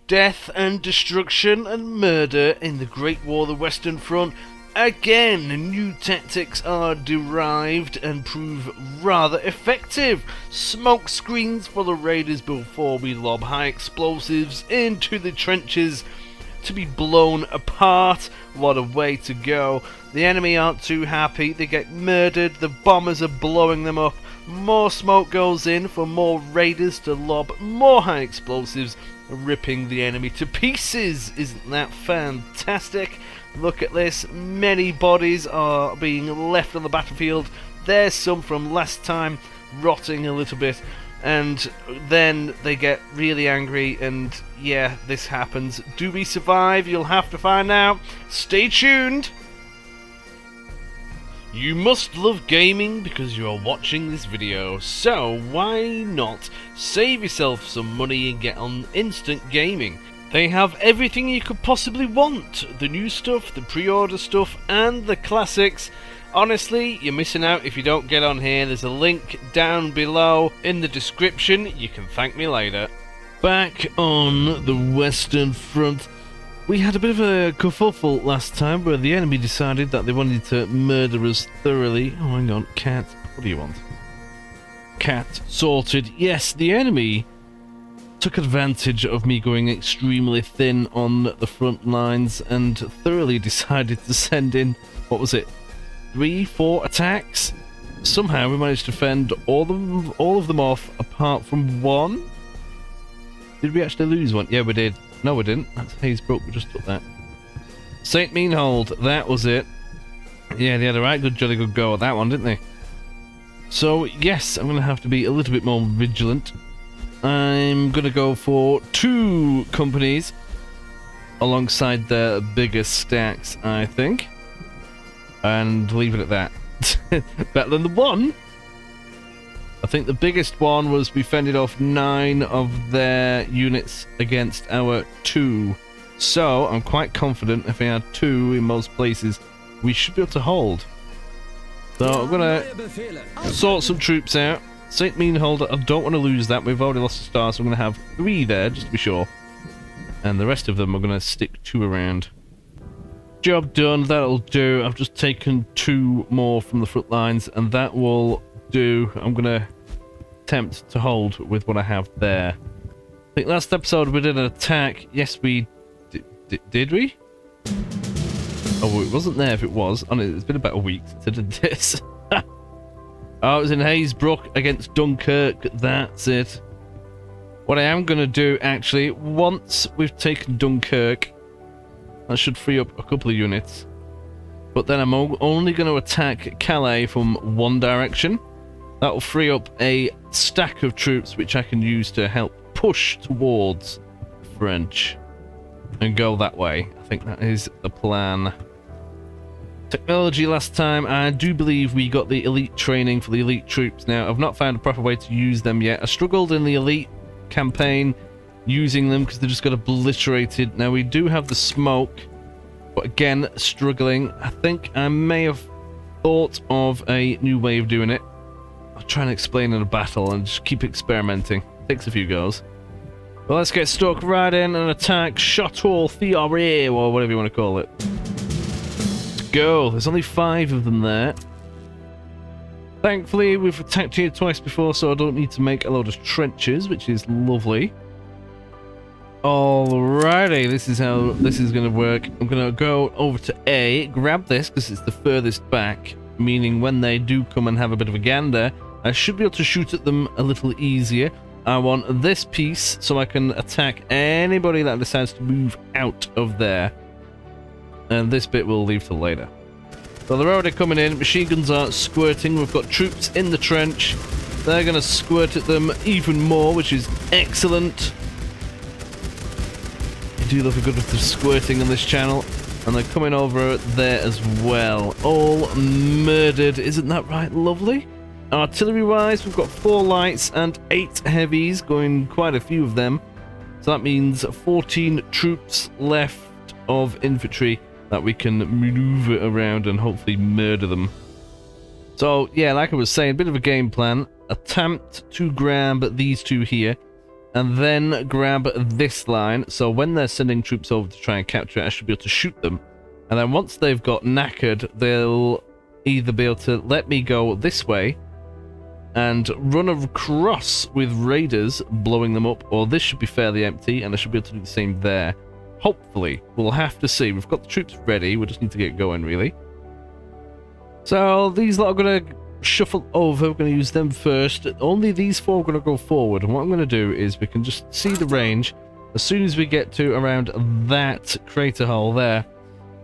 death and destruction and murder in the Great War of the Western Front. Again, new tactics are derived and prove rather effective. Smoke screens for the raiders before we lob high explosives into the trenches to be blown apart. What a way to go. The enemy aren't too happy, they get murdered, the bombers are blowing them up. More smoke goes in for more raiders to lob more high explosives, ripping the enemy to pieces. Isn't that fantastic? Look at this, many bodies are being left on the battlefield. There's some from last time rotting a little bit, and then they get really angry, and yeah, this happens. Do we survive? You'll have to find out. Stay tuned! You must love gaming because you are watching this video, so why not save yourself some money and get on Instant Gaming? They have everything you could possibly want. The new stuff, the pre-order stuff, and the classics. Honestly, you're missing out if you don't get on here. There's a link down below in the description. You can thank me later. Back on the Western Front, we had a bit of a kerfuffle last time where the enemy decided that they wanted to murder us thoroughly. Oh, hang on, cat. What do you want? Cat sorted. Yes, the enemy took advantage of me going extremely thin on the front lines and thoroughly decided to send in, what was it, 3-4 attacks? Somehow we managed to fend all of them off apart from one. Did we actually lose one? Yeah, we did. No, we didn't. That's Hazebrook. We just took that. St. Meanhold, that was it. Yeah, they had a right good jolly good go at that one, didn't they? So, yes, I'm going to have to be a little bit more vigilant. I'm going to go for 2 companies alongside their bigger stacks, I think. And leave it at that. Better than the one. I think the biggest one was we fended off 9 of their units against our 2. So, I'm quite confident if we had 2 in most places, we should be able to hold. So, I'm going to sort some troops out. St. Meanhold, I don't want to lose that. We've already lost a star, so I'm going to have 3 there, just to be sure. And the rest of them are going to stick 2 around. Job done, that'll do. I've just taken 2 more from the front lines, and that will do. I'm going to attempt to hold with what I have there. I think last episode we did an attack. Yes, we did we? Oh, it wasn't there if it was. Oh, it's been about a week since I did this. Oh, it was in Hazebrook against Dunkirk. That's it. What I am going to do, actually, once we've taken Dunkirk, that should free up a couple of units. But then I'm only going to attack Calais from one direction. That will free up a stack of troops which I can use to help push towards the French and go that way. I think that is the plan. Technology last time, I do believe we got the elite training for the elite troops. Now, I've not found a proper way to use them yet. I struggled in the elite campaign using them because they just got obliterated. Now, we do have the smoke, but again, struggling. I think I may have thought of a new way of doing it. I'll try and explain in a battle and just keep experimenting. Takes a few goes. Well, let's get stuck right in and attack Chateau Thierry, or whatever you want to call it. Go. There's only 5 of them there. Thankfully, we've attacked here twice before, so I don't need to make a load of trenches, which is lovely. Alrighty, this is how this is going to work. I'm going to go over to A, grab this because it's the furthest back, meaning when they do come and have a bit of a gander, I should be able to shoot at them a little easier. I want this piece so I can attack anybody that decides to move out of there. And this bit we'll leave till later. So they're already coming in. Machine guns are squirting. We've got troops in the trench. They're going to squirt at them even more, which is excellent. I do love a good bit of squirting on this channel. And they're coming over there as well. All murdered. Isn't that right? Lovely. Artillery-wise, we've got 4 lights and 8 heavies, going quite a few of them. So that means 14 troops left of infantry that we can maneuver around and hopefully murder them. So, yeah, like I was saying, a bit of a game plan. Attempt to grab these 2 here and then grab this line. So when they're sending troops over to try and capture it, I should be able to shoot them. And then once they've got knackered, they'll either be able to let me go this way and run across with raiders, blowing them up, or this should be fairly empty, and I should be able to do the same there. Hopefully. We'll have to see. We've got the troops ready. We just need to get going, really. So these lot are going to shuffle over. We're going to use them first. Only these four are going to go forward. And what I'm going to do is we can just see the range. As soon as we get to around that crater hole there,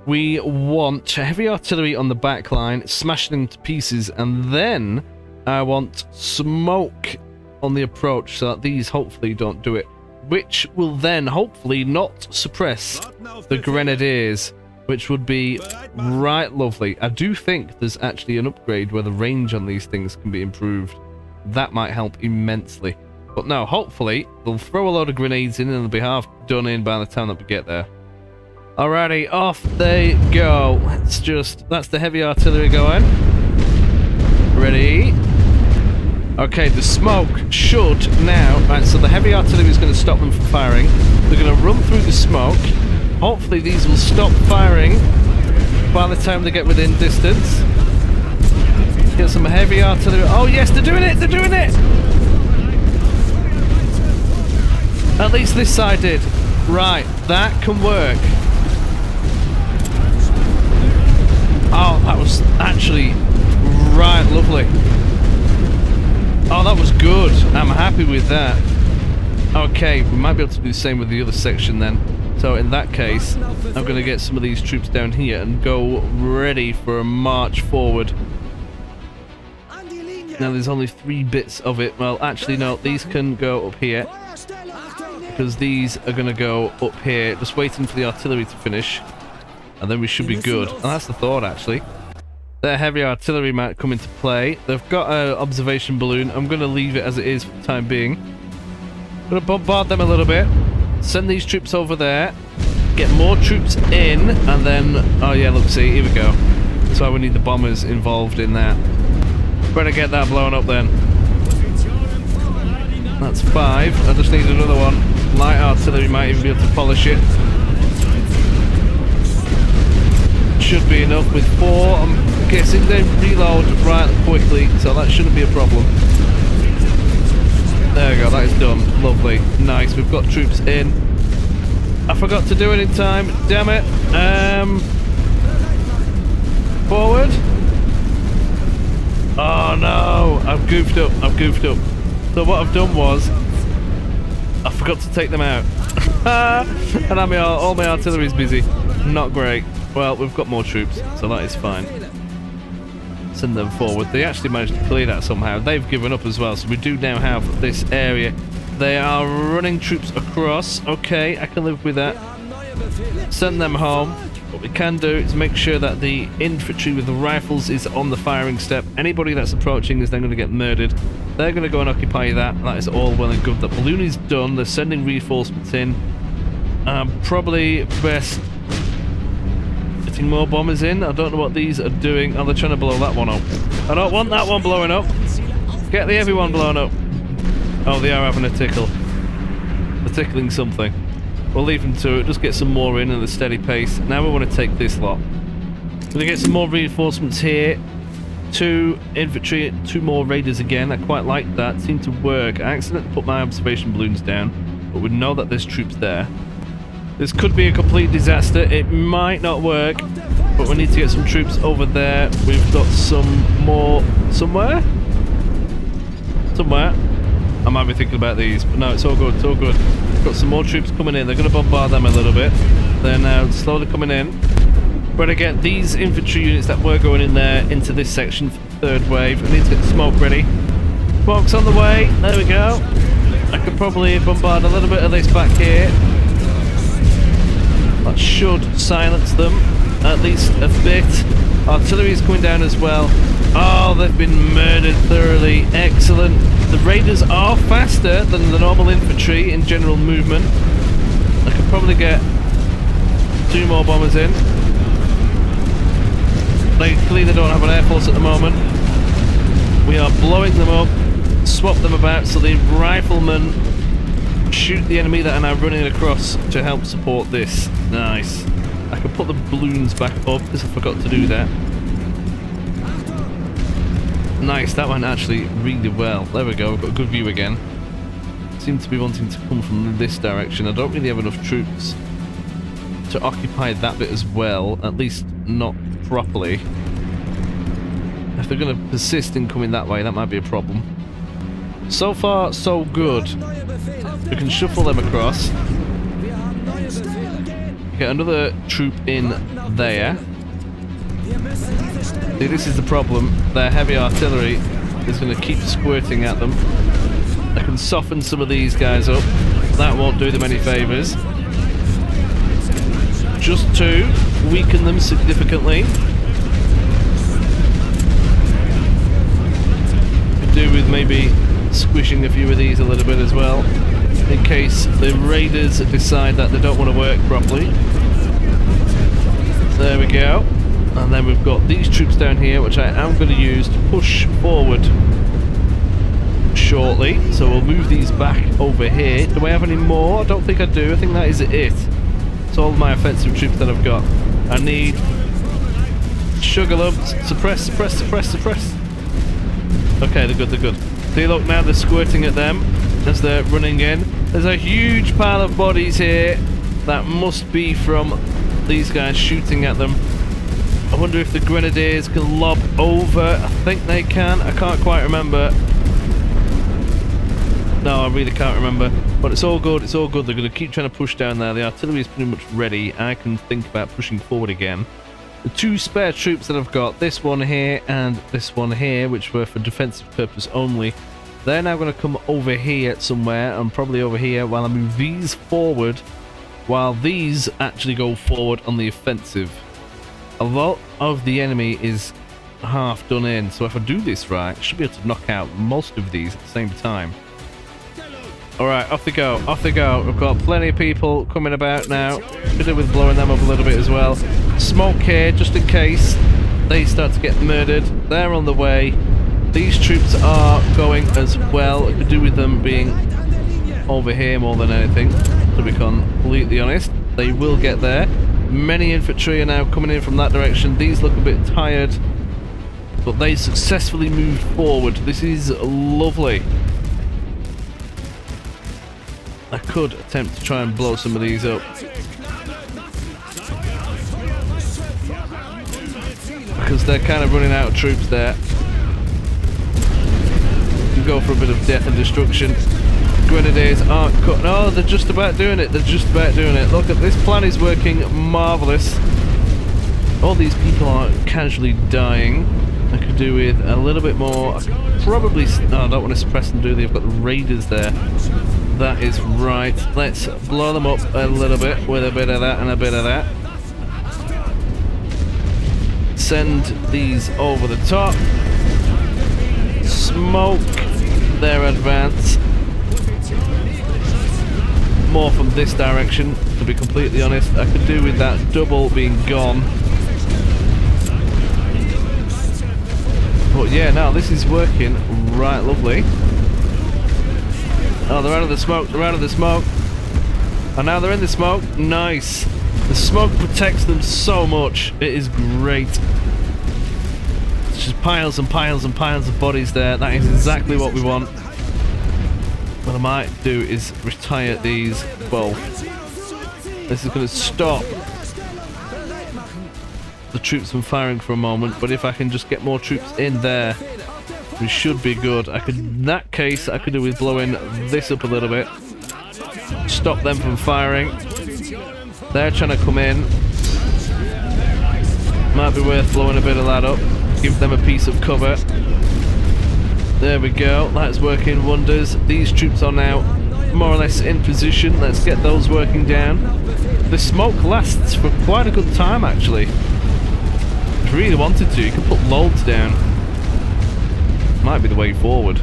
we want heavy artillery on the back line, smashing them to pieces, and then I want smoke on the approach so that these hopefully don't do it, which will then hopefully not suppress the grenadiers, which would be right lovely. I do think there's actually an upgrade where the range on these things can be improved. That might help immensely. But no, hopefully they'll throw a load of grenades in and they'll be half done in by the time that we get there. Alrighty, off they go. That's the heavy artillery going. Ready? Okay, the smoke should now... Right, so the heavy artillery is going to stop them from firing. They're going to run through the smoke. Hopefully these will stop firing by the time they get within distance. Get some heavy artillery. Oh yes, they're doing it! They're doing it! At least this side did. Right, that can work. Oh, that was actually right lovely. Oh, that was good. I'm happy with that. Okay, we might be able to do the same with the other section then. So in that case, I'm going to get some of these troops down here and go ready for a march forward. Now there's only 3 bits of it. Well, actually no, these can go up here, because these are going to go up here, just waiting for the artillery to finish. And then we should be good. And that's the thought, actually. Their heavy artillery might come into play. They've got an observation balloon. I'm going to leave it as it is for the time being. I'm going to bombard them a little bit. Send these troops over there. Get more troops in. And then... Oh, yeah, look, see, here we go. That's why we need the bombers involved in that. Better get that blown up then. That's 5. I just need another one. Light artillery might even be able to polish it. Should be enough with 4. I'm guessing they reload right quickly, so that shouldn't be a problem. There we go, that is done. Lovely. Nice, we've got troops in. I forgot to do it in time. Damn it. Forward. Oh no, I've goofed up. So what I've done was, I forgot to take them out. And all my artillery's busy. Not great. Well, we've got more troops, so that is fine. Send them forward. They actually managed to clear that somehow. They've given up as well, so we do now have this area. They are running troops across. Okay, I can live with that. Send them home. What we can do is make sure that the infantry with the rifles is on the firing step. Anybody that's approaching is then going to get murdered. They're going to go and occupy that. That is all well and good. The balloon is done. They're sending reinforcements in. Probably best... getting more bombers in. I don't know what these are doing. Oh, they're trying to blow that one up. I don't want that one blowing up. Get the heavy one blown up. Oh, they are having a tickle. They're tickling something. We'll leave them to it. Just get some more in at a steady pace. Now we want to take this lot. We're going to get some more reinforcements here. 2 infantry, 2 more raiders again. I quite like that. Seemed to work. I accidentally put my observation balloons down, but we know that there's troops there. This could be a complete disaster. It might not work, but we need to get some troops over there. We've got some more somewhere. I might be thinking about these, but no, it's all good. It's all good. We've got some more troops coming in. They're going to bombard them a little bit. They're now slowly coming in. We're going to get these infantry units that were going in there into this section for the 3rd wave. I need to get the smoke ready. Smoke's on the way. There we go. I could probably bombard a little bit of this back here. That should silence them at least a bit. Artillery is coming down as well. Oh, they've been murdered thoroughly. Excellent. The raiders are faster than the normal infantry in general movement. I could probably get 2 more bombers in. They clearly don't have an air force at the moment. We are blowing them up. Swap them about so the riflemen shoot the enemy that are now running across to help support this. Nice. I can put the balloons back up because I forgot to do that. Nice, that went actually really well. There we go, we've got a good view again. Seem to be wanting to come from this direction. I don't really have enough troops to occupy that bit as well, at least not properly. If they're going to persist in coming that way, that might be a problem. So far, so good. We can shuffle them across. Get another troop in there. See, this is the problem. Their heavy artillery is going to keep squirting at them. I can soften some of these guys up. That won't do them any favours. Just to weaken them significantly. Could do with maybe squishing a few of these a little bit as well, in case the raiders decide that they don't want to work properly. There we go. And then we've got these troops down here, which I am going to use to push forward shortly. So we'll move these back over here. Do I have any more? I don't think I do. I think that is it. It's all my offensive troops that I've got. I need sugar lumps. Suppress, suppress, suppress, suppress. Okay, they're good, they're good. See, look, now they're squirting at them as they're running in. There's a huge pile of bodies here. That must be from these guys shooting at them. I wonder if the grenadiers can lob over. I think they can. I can't quite remember. No, I really can't remember. But it's all good. It's all good. They're going to keep trying to push down there. The artillery is pretty much ready. I can think about pushing forward again. The two spare troops that I've got, this one here and this one here, which were for defensive purpose only, they're now going to come over here somewhere, and probably over here, while I move these forward, while these actually go forward on the offensive. A lot of the enemy is half done in, so if I do this right, I should be able to knock out most of these at the same time. Alright, off they go, off they go. We've got plenty of people coming about now. Could do with blowing them up a little bit as well. Smoke here, just in case they start to get murdered. They're on the way. These troops are going as well. It could do with them being over here more than anything, to be completely honest. They will get there. Many infantry are now coming in from that direction. These look a bit tired, but they successfully moved forward. This is lovely. I could attempt to try and blow some of these up, because they're kind of running out of troops there. You can go for a bit of death and destruction. Grenadiers aren't cut. No, they're just about doing it. They're just about doing it. Look at this plan is working marvellous. All these people are casually dying. I could do with a little bit more. I could probably... No, I don't want to suppress them, do they? I've got the raiders there. That is right. Let's blow them up a little bit with a bit of that and a bit of that. Send these over the top. Smoke their advance. More from this direction, to be completely honest. I could do with that double being gone. But yeah, now this is working right lovely. Oh, they're out of the smoke, they're out of the smoke. And now they're in the smoke. Nice. The smoke protects them so much. It is great. It's just piles and piles and piles of bodies there. That is exactly what we want. What I might do is retire these both. This is going to stop the troops from firing for a moment, but if I can just get more troops in there, we should be good. I could, in that case, I could do with blowing this up a little bit. Stop them from firing. They're trying to come in. Might be worth blowing a bit of that up. Give them a piece of cover. There we go, that's working wonders. These troops are now more or less in position. Let's get those working down. The smoke lasts for quite a good time, actually. If you really wanted to, you could put loads down. Might be the way forward.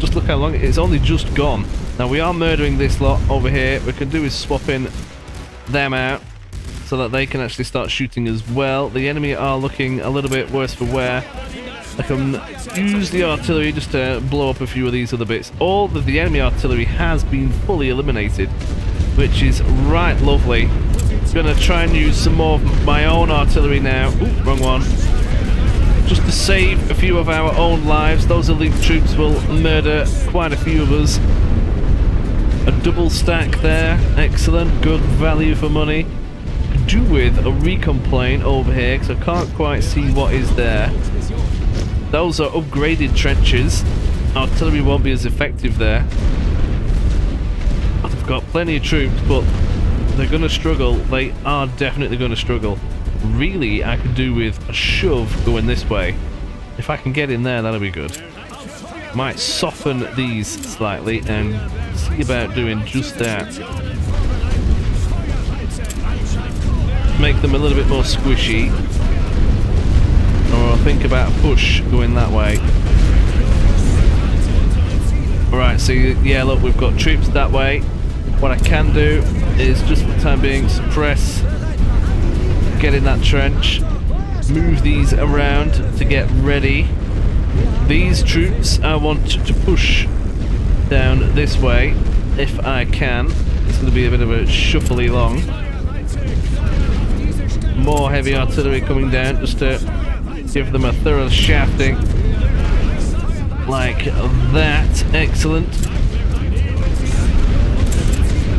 Just look how long it's only just gone. Now we are murdering this lot over here. What we can do is swap in them out so that they can actually start shooting as well. The enemy are looking a little bit worse for wear. I can use the artillery just to blow up a few of these other bits. All of the enemy artillery has been fully eliminated, which is right lovely. Gonna try and use some more of my own artillery now. Ooh, wrong one. Just to save a few of our own lives. Those elite troops will murder quite a few of us. A double stack there. Excellent. Good value for money. Could do with a recon plane over here, because I can't quite see what is there. Those are upgraded trenches. Artillery won't be as effective there. I've got plenty of troops, but they're going to struggle. They are definitely going to struggle. Really, I could do with a shove going this way. If I can get in there, that'll be good. Might soften these slightly and see about doing just that. Make them a little bit more squishy. Or I'll think about a push going that way. Alright, so yeah, look, we've got troops that way. What I can do is just for the time being suppress, get in that trench, move these around to get ready. These troops I want to push down this way if I can. It's going to be a bit of a shuffly long. More heavy artillery coming down just to give them a thorough shafting like that. Excellent.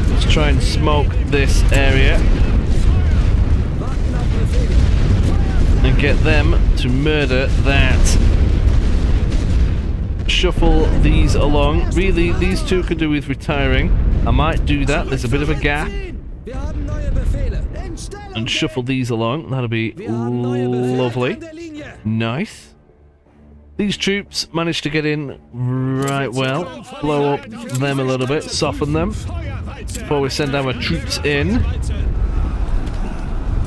Let's try and smoke this area and get them to murder that. Shuffle these along. Really, these two could do with retiring. I might do that. There's a bit of a gap. And shuffle these along. That'll be lovely. Nice. These troops managed to get in right well. Blow up them a little bit. Soften them before we send our troops in.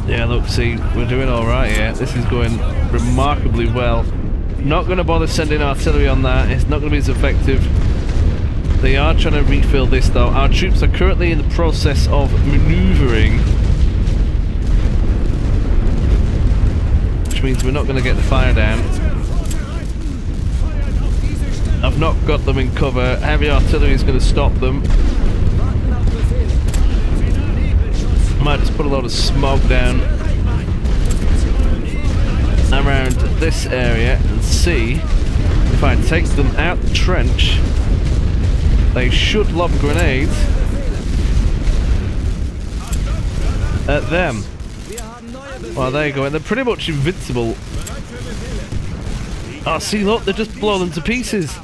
Yeah, look, see, we're doing alright here. This is going remarkably well. Not going to bother sending artillery on that. It's not going to be as effective. They are trying to refill this though. Our troops are currently in the process of maneuvering, which means we're not going to get the fire down. I've not got them in cover. Heavy artillery is going to stop them. I might just put a lot of smoke down around this area and see if I take them out the trench. They should lob grenades at them. Well, there you go, and they're pretty much invincible. Oh, see, look, they just blow them to pieces.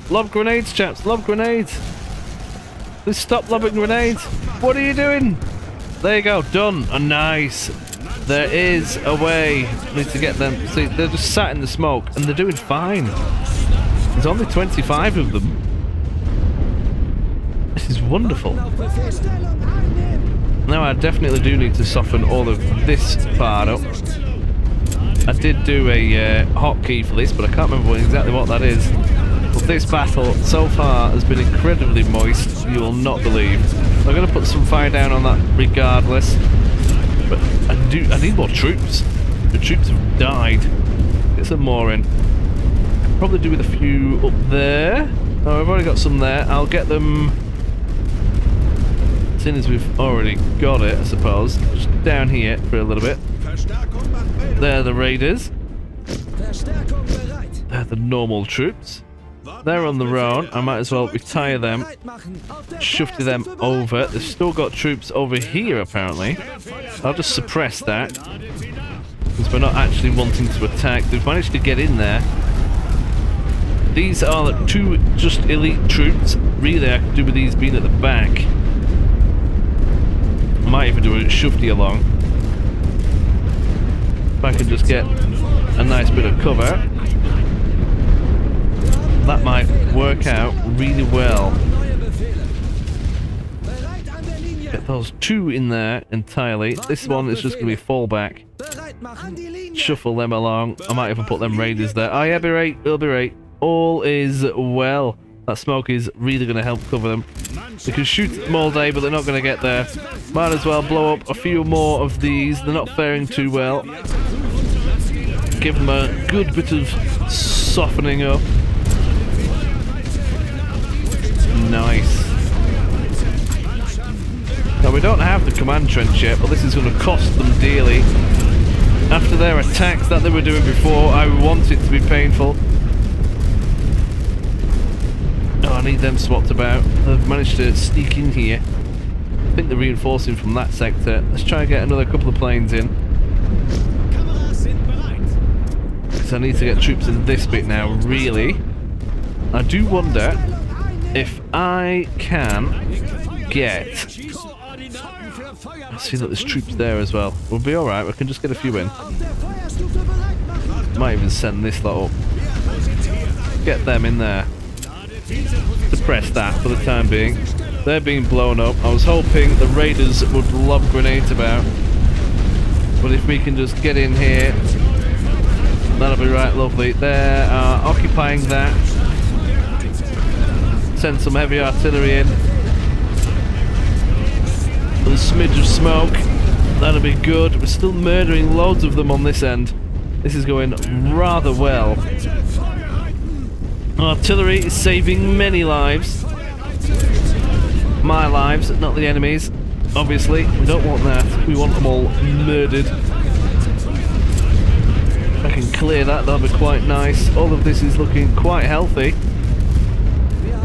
Lob grenades, chaps, lob grenades. Please stop lobbing grenades. What are you doing? There you go, done. Oh, nice. There is a way. Need to get them. See, they're just sat in the smoke and they're doing fine. There's only 25 of them. This is wonderful. Now I definitely do need to soften all of this part up. I did do a hotkey for this, but I can't remember exactly what that is. But this battle so far has been incredibly moist, you will not believe. I'm going to put some fire down on that regardless. But I need more troops. The troops have died. Get some more in. Probably do with a few up there. Oh, I've already got some there. I'll get them, seeing as we've already got it, I suppose. Just down here for a little bit. They're the raiders. They're the normal troops. They're on their own. I might as well retire them. Shove them over. They've still got troops over here, apparently. I'll just suppress that, because we're not actually wanting to attack. They've managed to get in there. These are two just elite troops. Really, I could do with these being at the back. I might even do a shufty along. If I can just get a nice bit of cover, that might work out really well. Get those two in there entirely. This one is just going to be a fallback. Shuffle them along. I might even put them raiders there. Oh yeah, be right. It'll be right. All is well. That smoke is really going to help cover them. They can shoot them all day, but they're not going to get there. Might as well blow up a few more of these. They're not faring too well. Give them a good bit of softening up. Nice. Now we don't have the command trench yet, but this is going to cost them dearly. After their attacks that they were doing before, I want it to be painful. Oh, I need them swapped about. They've managed to sneak in here. I think they're reinforcing from that sector. Let's try and get another couple of planes in. Because I need to get troops in this bit now, really. I do wonder if I can get... I see that there's troops there as well. We'll be alright, we can just get a few in. Might even send this lot up. Get them in there. Suppress that for the time being. They're being blown up. I was hoping the raiders would lob grenades about. But if we can just get in here, that'll be right lovely. They're occupying that. Send some heavy artillery in. With a smidge of smoke. That'll be good. We're still murdering loads of them on this end. This is going rather well. Artillery is saving many lives. My lives, not the enemies. Obviously, we don't want that. We want them all murdered. If I can clear that, that'll be quite nice. All of this is looking quite healthy.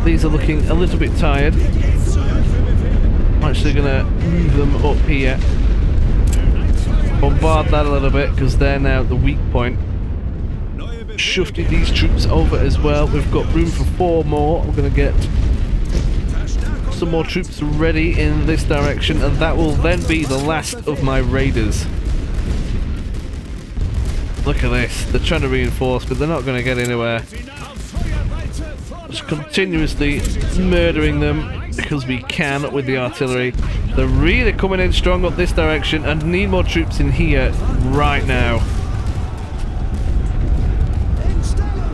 These are looking a little bit tired. I'm actually going to move them up here. Bombard that a little bit, because they're now the weak point. Shifted these troops over as well. We've got room for 4 more. We're going to get some more troops ready in this direction, and that will then be the last of my raiders. Look at this. They're trying to reinforce, but they're not going to get anywhere. Just continuously murdering them because we can with the artillery. They're really coming in strong up this direction and need more troops in here right now.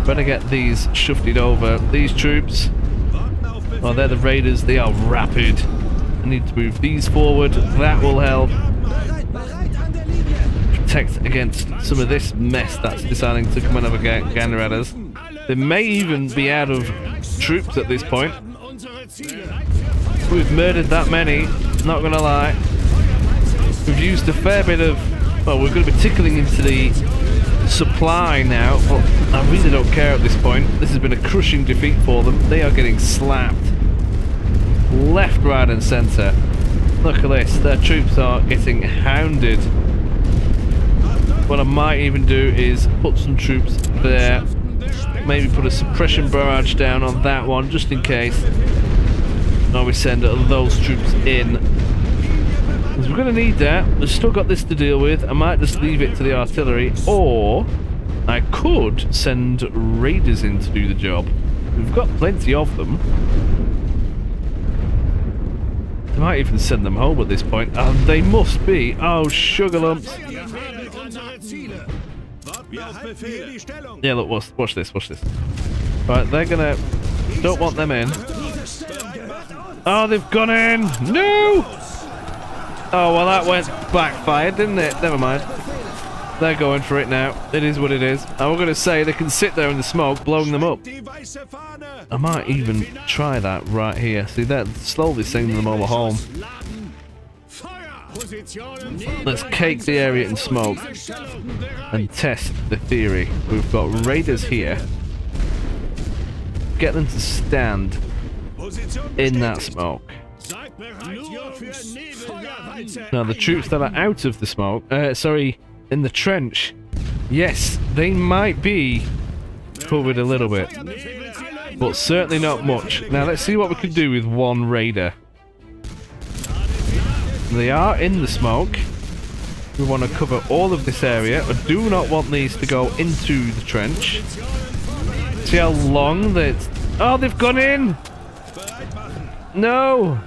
Better get these shifted over. These troops, oh, they're the raiders. They are rapid. I need to move these forward. That will help protect against some of this mess that's deciding to come and have a gander at us. They may even be out of troops at this point. We've murdered that many, not gonna lie. We've used a fair bit of... well, we're going to be tickling into the supply now. Well, I really don't care at this point. This has been a crushing defeat for them. They are getting slapped left, right and centre. Look at this. Their troops are getting hounded. What I might even do is put some troops there. Maybe put a suppression barrage down on that one, just in case. Now we send those troops in. Because we're going to need that. We've still got this to deal with. I might just leave it to the artillery. Or I could send raiders in to do the job. We've got plenty of them. I might even send them home at this point. They must be. Oh, sugar lumps. Yeah, look, watch this, watch this. Right, they're gonna... don't want them in. Oh, they've gone in! No! Oh, well, that went backfired, didn't it? Never mind. They're going for it now. It is what it is. And we're going to say they can sit there in the smoke, blowing them up. I might even try that right here. See, they're slowly sending them over home. Let's cake the area in smoke and test the theory. We've got raiders here. Get them to stand in that smoke. Now the troops that are out of the smoke, sorry, in the trench, yes, they might be covered a little bit, but certainly not much. Now let's see what we can do with one raider. They are in the smoke. We want to cover all of this area. I do not want these to go into the trench. See how long that... oh, they've gone in! No!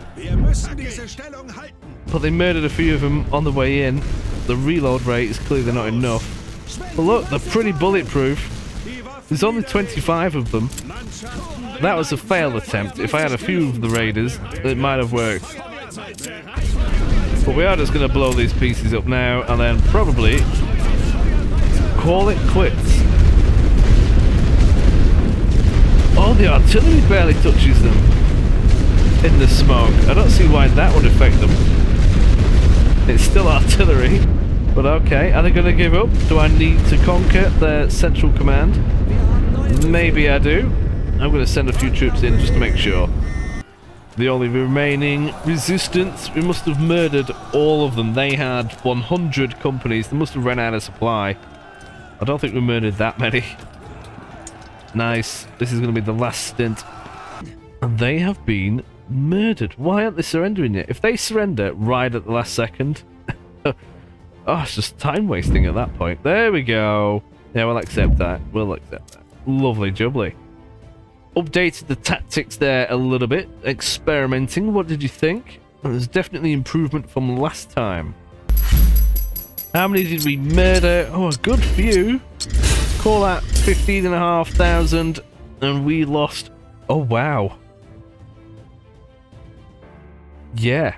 But they murdered a few of them on the way in. The reload rate is clearly not enough. But look, they're pretty bulletproof. There's only 25 of them. That was a failed attempt. If I had a few of the raiders, it might have worked. But we are just going to blow these pieces up now and then probably call it quits. Oh, the artillery barely touches them in the smoke. I don't see why that would affect them. It's still artillery, but okay. Are they going to give up? Do I need to conquer their central command? Maybe I do. I'm going to send a few troops in just to make sure. The only remaining resistance, we must have murdered all of them. They had 100 companies. They must have run out of supply. I don't think we murdered that many. Nice. This is going to be the last stint. And they have been murdered. Why aren't they surrendering yet? If they surrender right at the last second... oh, it's just time wasting at that point. There we go. Yeah, we'll accept that. We'll accept that. Lovely jubbly. Updated the tactics there a little bit. Experimenting. What did you think? There's definitely improvement from last time. How many did we murder? Oh, a good few. Call that 15,500. And we lost... Oh, wow. Yeah.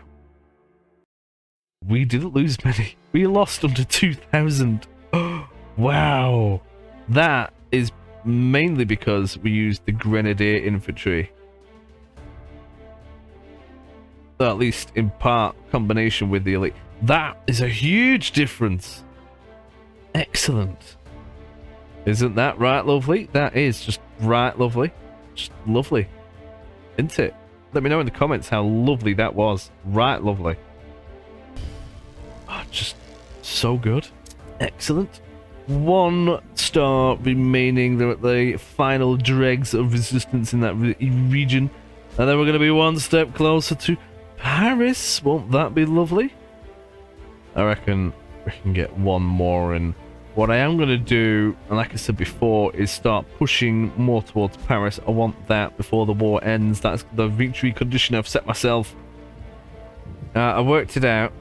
We didn't lose many. We lost under 2,000. Oh, wow. That is mainly because we used the Grenadier infantry. So at least in part combination with the elite. That is a huge difference. Excellent. Isn't that right, lovely? That is just right lovely. Just lovely. Isn't it? Let me know in the comments how lovely that was. Right lovely. Oh, just so good. Excellent. 1 star remaining. They're at the final dregs of resistance in that region. And then we're going to be 1 step closer to Paris. Won't that be lovely? I reckon we can get 1 more in. What I am going to do, and like I said before, is start pushing more towards Paris. I want that before the war ends. That's the victory condition I've set myself. I worked it out.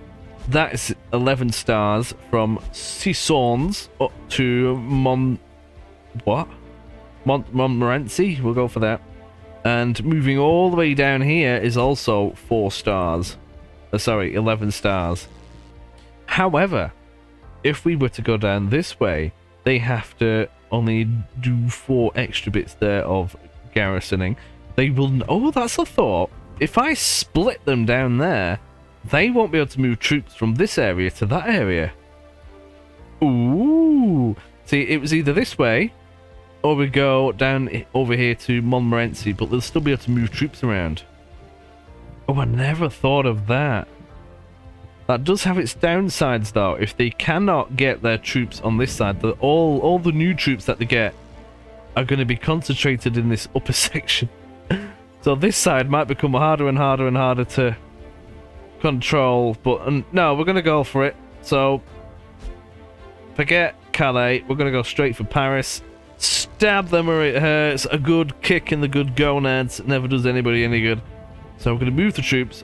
That is 11 stars from Sissons up to Montmorency. We'll go for that. And moving all the way down here is also 4 stars. Sorry, 11 stars. However, if we were to go down this way, they have to only do 4 extra bits there of garrisoning. They will... Oh, that's a thought. If I split them down there, they won't be able to move troops from this area to that area. Ooh. See, it was either this way, or we go down over here to Montmorency, but they'll still be able to move troops around. Oh, I never thought of that. That does have its downsides, though. If they cannot get their troops on this side, all the new troops that they get are going to be concentrated in this upper section. So this side might become harder and harder and harder to control. But no, we're going to go for it. So forget Calais. We're going to go straight for Paris. Stab them where it hurts. A good kick in the good gonads never does anybody any good. So we're going to move the troops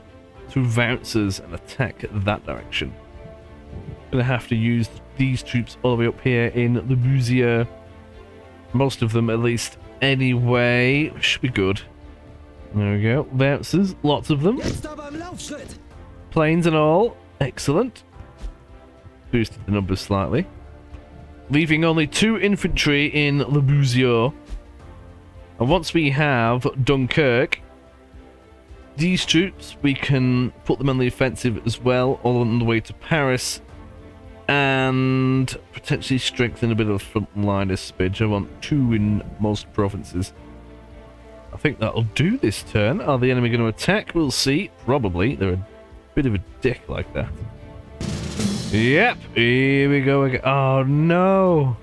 to Vouncers and attack that direction. Gonna have to use these troops all the way up here in Le Bousier. Most of them, at least. Anyway, should be good. There we go. Vouncers, lots of them. Planes and all, excellent. Boosted the numbers slightly. Leaving only 2 infantry in Le Bousier. And once we have Dunkirk, these troops, we can put them on the offensive as well, all on the way to Paris, and potentially strengthen a bit of the front line as Spidge. I want 2 in most provinces. I think that'll do this turn. Are the enemy going to attack? We'll see. Probably. They're a bit of a dick like that. Yep, here we go again. Oh no!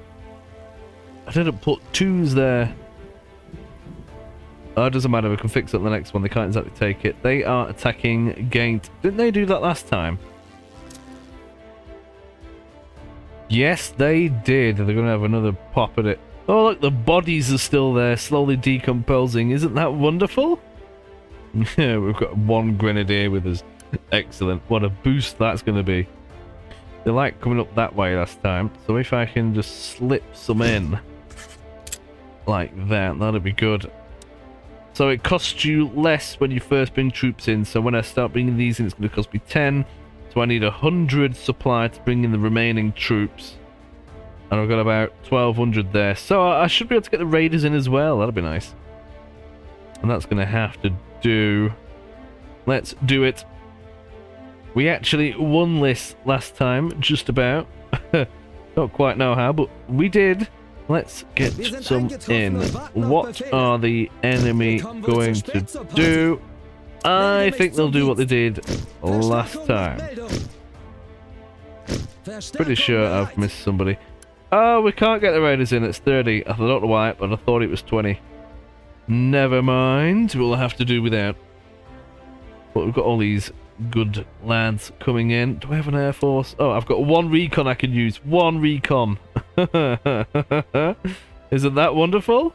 I didn't put 2s there. Oh, it doesn't matter, we can fix it on the next one. They can't exactly take it. They are attacking Ghent. Didn't they do that last time? Yes, they did. They're going to have another pop at it. Oh, look, the bodies are still there, slowly decomposing. Isn't that wonderful? Yeah, we've got 1 grenadier with us. Excellent. What a boost that's going to be. They like coming up that way last time. So if I can just slip some in like that, that'd be good. So it costs you less when you first bring troops in. So when I start bringing these in, it's going to cost me 10. So I need 100 supply to bring in the remaining troops. And I've got about 1,200 there. So I should be able to get the raiders in as well. That'll be nice. And that's going to have to do. Let's do it. We actually won this last time, just about. Don't quite know how, but we did. Let's get some in. What are the enemy going to do? I think they'll do what they did last time. Pretty sure I've missed somebody. Oh, we can't get the raiders in. It's 30. I don't know why, but I thought it was 20. Never mind. We'll have to do without. But we've got all these good lads coming in. Do I have an air force? Oh, I've got one recon I can use. One recon. Isn't that wonderful?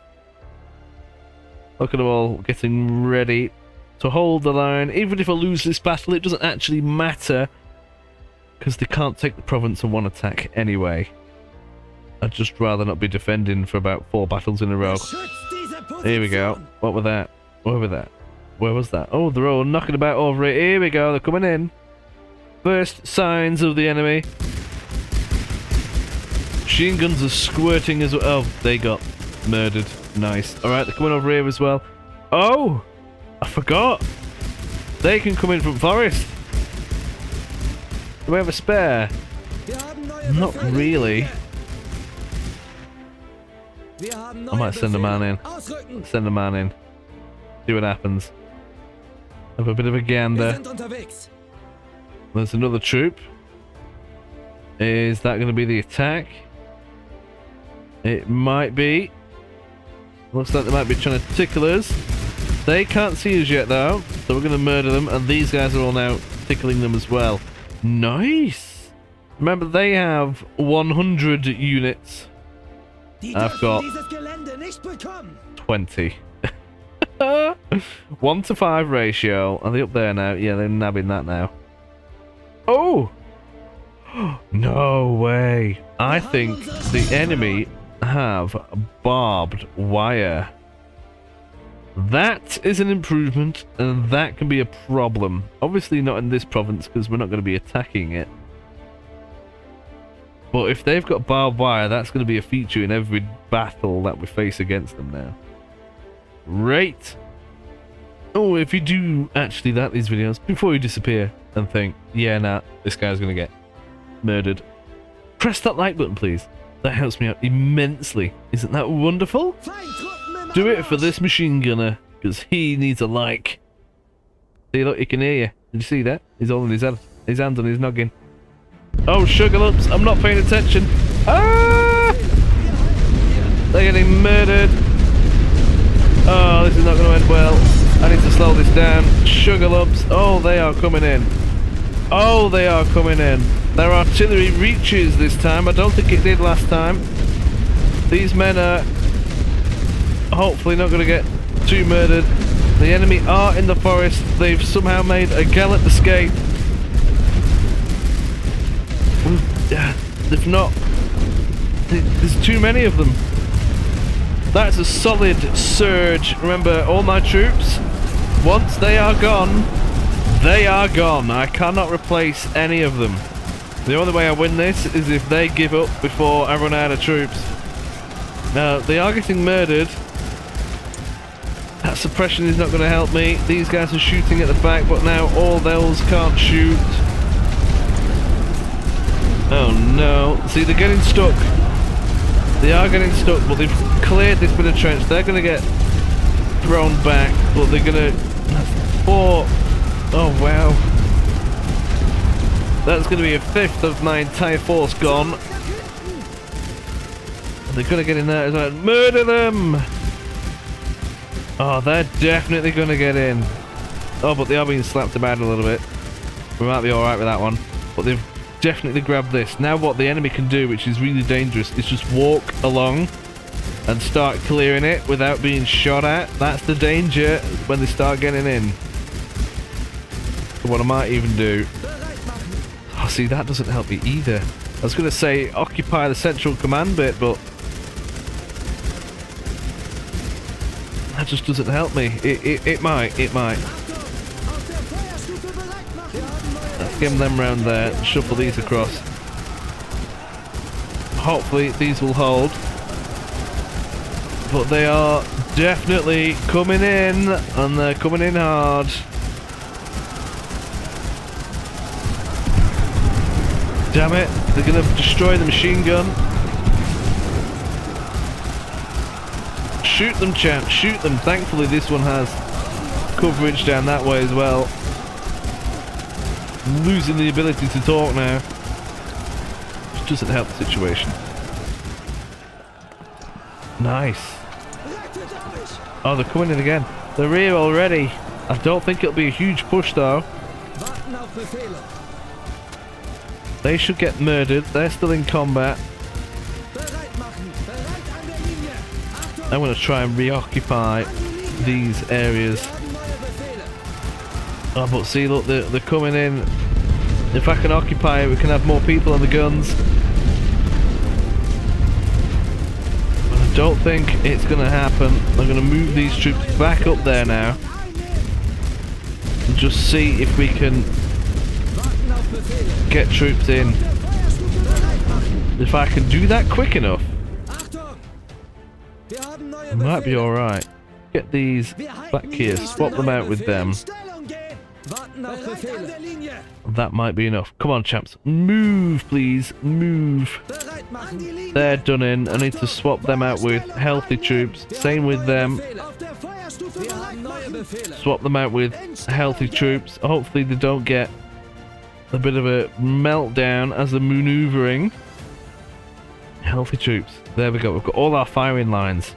Look at them all getting ready to hold the line. Even if I lose this battle, it doesn't actually matter, because they can't take the province in one attack anyway. I'd just rather not be defending for about 4 battles in a row. Here we go. What was that? Where was that? Where was that? Oh, they're all knocking about over it. Here we go. They're coming in. First signs of the enemy. Machine guns are squirting as well. Oh, they got murdered. Nice. Alright, they're coming over here as well. Oh! I forgot. They can come in from forest. Do we have a spare? Not really. I might send a man in. Send a man in. See what happens. Have a bit of a gander. There's another troop. Is that going to be the attack? It might be. Looks like they might be trying to tickle us. They can't see us yet though, so we're going to murder them, and these guys are all now tickling them as well. Nice! Remember, they have 100 units. I've got 20. 1 to 5 ratio. Are they up there now? Yeah, they're nabbing that now. Oh! No way. I think the enemy have barbed wire. That is an improvement, and that can be a problem. Obviously not in this province, because we're not going to be attacking it. But if they've got barbed wire, that's going to be a feature in every battle that we face against them now. Right. Oh, if you do actually like these videos, before you disappear and think, yeah, nah, this guy's going to get murdered, press that like button, please. That helps me out immensely. Isn't that wonderful? Do it for this machine gunner, because he needs a like. See, look, he can hear you. Did you see that? He's holding his hand on his noggin. Oh, sugar lumps, I'm not paying attention. Ah! They're getting murdered. Oh, this is not going to end well. I need to slow this down. Sugar lumps. Oh, they are coming in. Oh, they are coming in. Their artillery reaches this time. I don't think it did last time. These men are hopefully not going to get too murdered. The enemy are in the forest. They've somehow made a gallant escape. They've not. There's too many of them. That's a solid surge. Remember, all my troops, once they are gone, they are gone. I cannot replace any of them. The only way I win this is if they give up before I run out of troops. Now, they are getting murdered. That suppression is not going to help me. These guys are shooting at the back, but now all those can't shoot. Oh no. See, they're getting stuck. They are getting stuck, but they've cleared this bit of trench. They're going to get thrown back, but they're going to... Four. Oh, wow. That's going to be a fifth of my entire force gone. They're going to get in there as well. Murder them! Oh, they're definitely going to get in. Oh, but they are being slapped about a little bit. We might be alright with that one. But they've definitely grabbed this. Now what the enemy can do, which is really dangerous, is just walk along and start clearing it without being shot at. That's the danger when they start getting in. So what I might even do... Oh, see, that doesn't help me either. I was going to say occupy the central command bit, but... that just doesn't help me. It might. Let's get them round there and shuffle these across. Hopefully these will hold. But they are definitely coming in, and they're coming in hard. Damn it, they're going to destroy the machine gun. Shoot them, champ, shoot them. Thankfully this one has coverage down that way as well. Losing the ability to talk now. Which doesn't help the situation. Nice. Oh, they're coming in again. They're here already. I don't think it'll be a huge push though. They should get murdered. They're still in combat. I'm going to try and reoccupy these areas. Oh, but see, look, they're coming in. If I can occupy it, we can have more people on the guns. But I don't think it's going to happen. I'm going to move these troops back up there now. And just see if we can get troops in. If I can do that quick enough, it might be alright. Get these back here, swap them out with them. That might be enough. Come on, champs. Move, please. Move. They're done in. I need to swap them out with healthy troops. Same with them. Swap them out with healthy troops. Hopefully they don't get a bit of a meltdown as they're maneuvering. Healthy troops. There we go. We've got all our firing lines.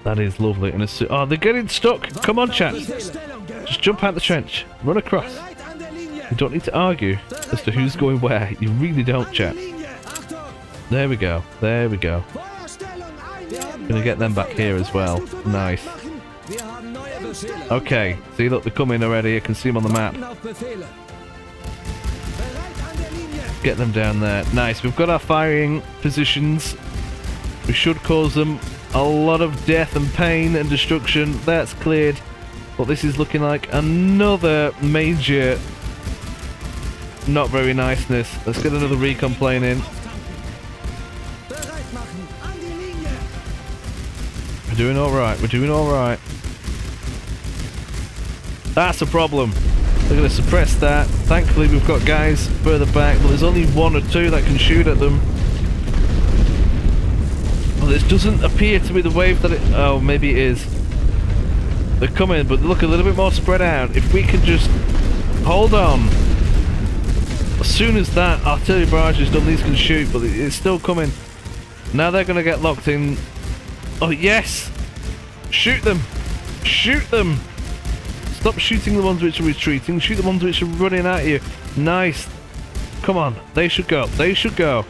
That is lovely. And oh, they're getting stuck. Come on, chaps. Just jump out the trench. Run across. You don't need to argue as to who's going where. You really don't, chat. There we go. There we go. Gonna get them back here as well. Nice. Okay. See, look, they're coming already. I can see them on the map. Get them down there. Nice. We've got our firing positions. We should cause them a lot of death and pain and destruction. That's cleared. But this is looking like another major not very niceness. Let's get another recon plane in. We're doing alright. We're doing alright. That's a problem. They're going to suppress that. Thankfully we've got guys further back, but there's only one or two that can shoot at them. Well, this doesn't appear to be the wave that it... Oh, maybe it is. They're coming, but they look a little bit more spread out. If we can just hold on. As soon as that artillery barrage is done, these can shoot, but it's still coming. Now they're going to get locked in. Oh, yes! Shoot them! Shoot them! Stop shooting the ones which are retreating. Shoot the ones which are running at you. Nice. Come on. They should go. They should go.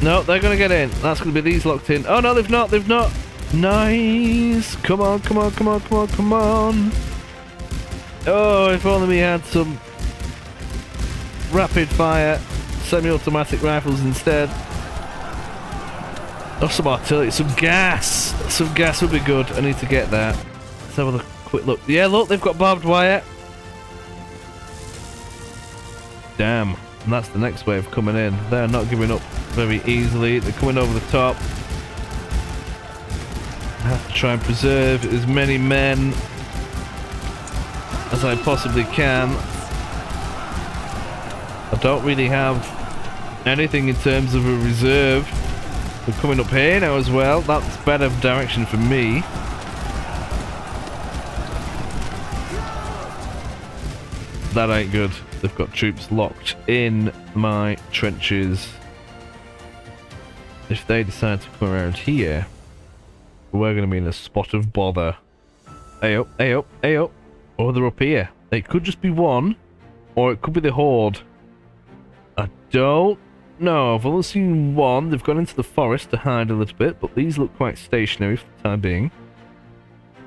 No, they're going to get in. That's going to be these locked in. Oh, no, they've not. They've not. Nice. Come on, come on, come on, come on, come on. Oh, if only we had some rapid fire semi-automatic rifles instead. Oh, some artillery. Some gas. Some gas would be good. I need to get that. Let's have a quick look. Yeah, look, they've got barbed wire. Damn. And that's the next wave coming in. They're not giving up very easily. They're coming over the top. I have to try and preserve as many men as I possibly can. I don't really have anything in terms of a reserve. They're coming up here now as well. That's better direction for me. That ain't good. They've got troops locked in my trenches. If they decide to come around here, we're going to be in a spot of bother. Hey up, hey up, hey up. Or they're up here. It could just be one, or it could be the horde. I don't know. I've only seen one. They've gone into the forest to hide a little bit, but these look quite stationary for the time being.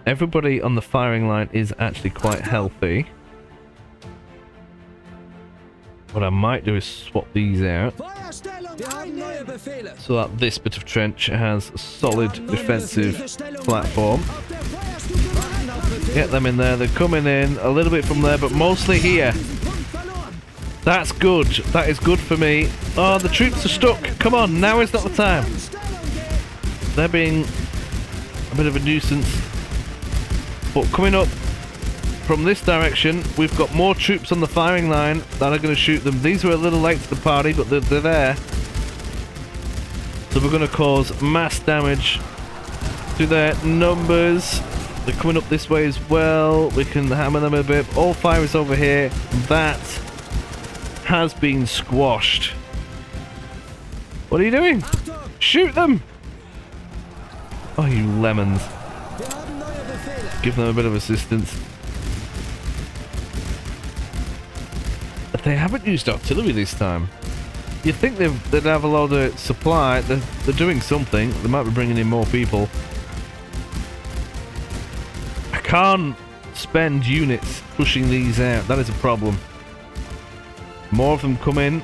Everybody on the firing line is actually quite healthy. What I might do is swap these out so that this bit of trench has a solid defensive platform. Get them in there. They're coming in a little bit from there, but mostly here. That's good. That is good for me. Oh, the troops are stuck. Come on, now is not the time. They're being a bit of a nuisance. But coming up from this direction, we've got more troops on the firing line that are going to shoot them. These were a little late to the party, but they're there. So we're going to cause mass damage to their numbers. They're coming up this way as well. We can hammer them a bit. All fire is over here. That has been squashed. What are you doing? Shoot them! Oh, you lemons. Give them a bit of assistance. They haven't used artillery this time. You'd think they'd have a lot of supply. They're doing something. They might be bringing in more people. I can't spend units pushing these out. That is a problem. More of them come in.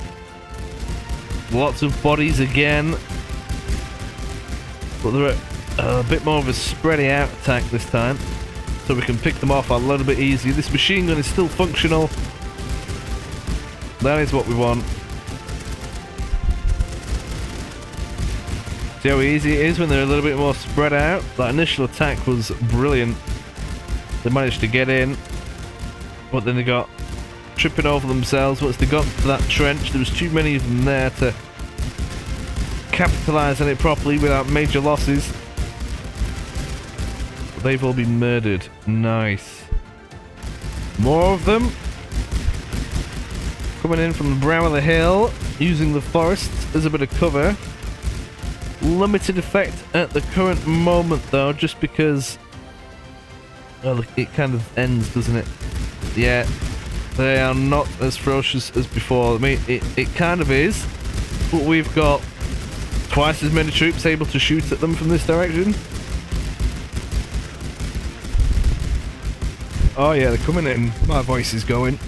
Lots of bodies again. But they're a bit more of a spreading out attack this time. So we can pick them off a little bit easier. This machine gun is still functional. That is what we want. See how easy it is when they're a little bit more spread out? That initial attack was brilliant. They managed to get in. But then they got tripping over themselves once they got to that trench. There was too many of them there to capitalise on it properly without major losses. They've all been murdered. Nice. More of them. Coming in from the brow of the hill, using the forest as a bit of cover. Limited effect at the current moment though, just because, well, it kind of ends, doesn't it? Yeah, they are not as ferocious as before. I mean, it kind of is, but we've got twice as many troops able to shoot at them from this direction. Oh yeah, they're coming in. My voice is going.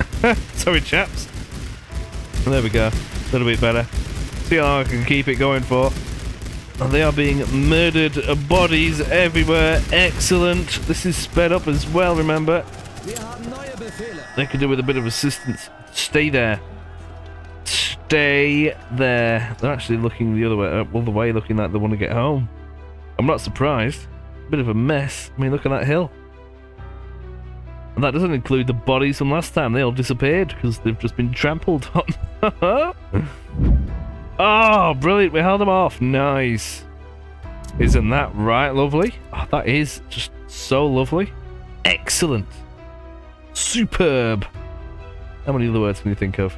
Sorry chaps. There we go. A little bit better. See how long I can keep it going for. And they are being murdered. Bodies everywhere. Excellent. This is sped up as well, remember. They could do with a bit of assistance. Stay there. Stay there. They're actually looking the other way. All the way looking like they want to get home. I'm not surprised. Bit of a mess. I mean, look at that hill. And that doesn't include the bodies from last time. They all disappeared because they've just been trampled on. Oh, brilliant. We held them off. Nice. Isn't that right, lovely? Oh, that is just so lovely. Excellent. Superb. How many other words can you think of?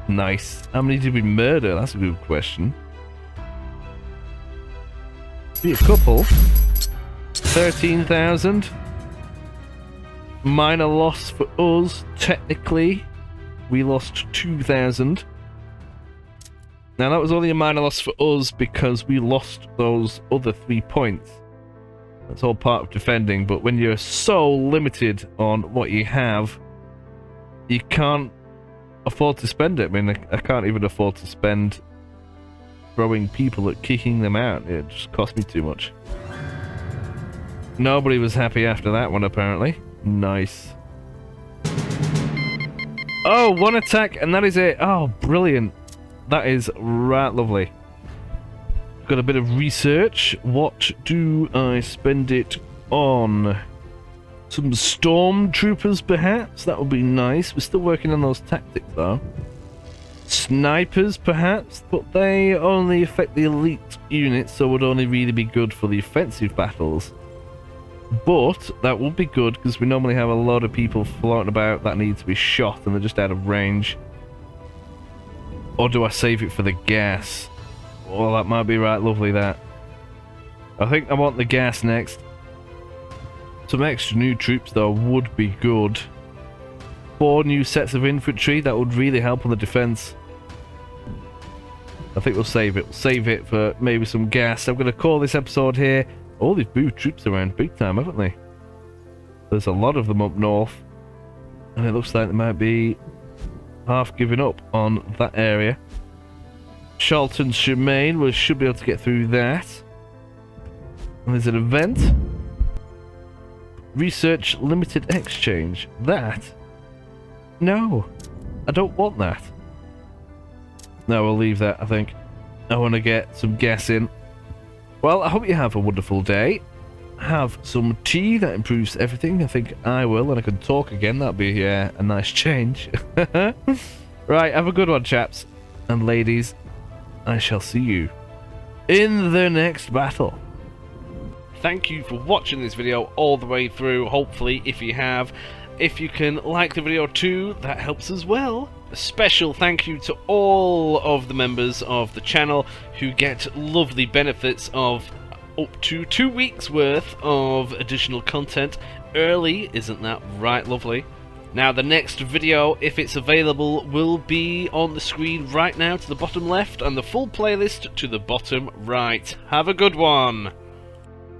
Nice. How many did we murder? That's a good question. Be a couple. 13,000. Minor loss for us, technically. We lost 2,000. Now that was only a minor loss for us because we lost those other 3 points. That's all part of defending, but when you're so limited on what you have, you can't afford to spend it. I mean, I can't even afford to spend throwing people at kicking them out. It just cost me too much. Nobody was happy after that one, apparently. Nice. Oh, one attack and that is it. Oh, brilliant. That is right lovely. Got a bit of research. What do I spend it on? Some stormtroopers, perhaps? That would be nice. We're still working on those tactics, though. Snipers, perhaps? But they only affect the elite units, so would only really be good for the offensive battles. But that would be good because we normally have a lot of people floating about that need to be shot and they're just out of range. Or do I save it for the gas? Well, that might be right lovely, that. I think I want the gas next. Some extra new troops though would be good. 4 new sets of infantry, that would really help on the defense. I think we'll save it. We'll save it for maybe some gas. I'm going to call this episode here. Oh, they've moved troops around big time, haven't they? There's a lot of them up north. And it looks like they might be half giving up on that area. Charlton Shemaine, we should be able to get through that. And there's an event. Research limited exchange. That? No. I don't want that. No, we'll leave that, I think. I want to get some gas in. Well, I hope you have a wonderful day. Have some tea, that improves everything. I think I will, and I can talk again. That'll be a nice change. Right, have a good one, chaps. And ladies, I shall see you in the next battle. Thank you for watching this video all the way through. Hopefully, if you have, if you can like the video too, that helps as well. A special thank you to all of the members of the channel who get lovely benefits of up to 2 weeks worth of additional content early. Isn't that right lovely? Now the next video, if it's available, will be on the screen right now to the bottom left, and the full playlist to the bottom right. Have a good one!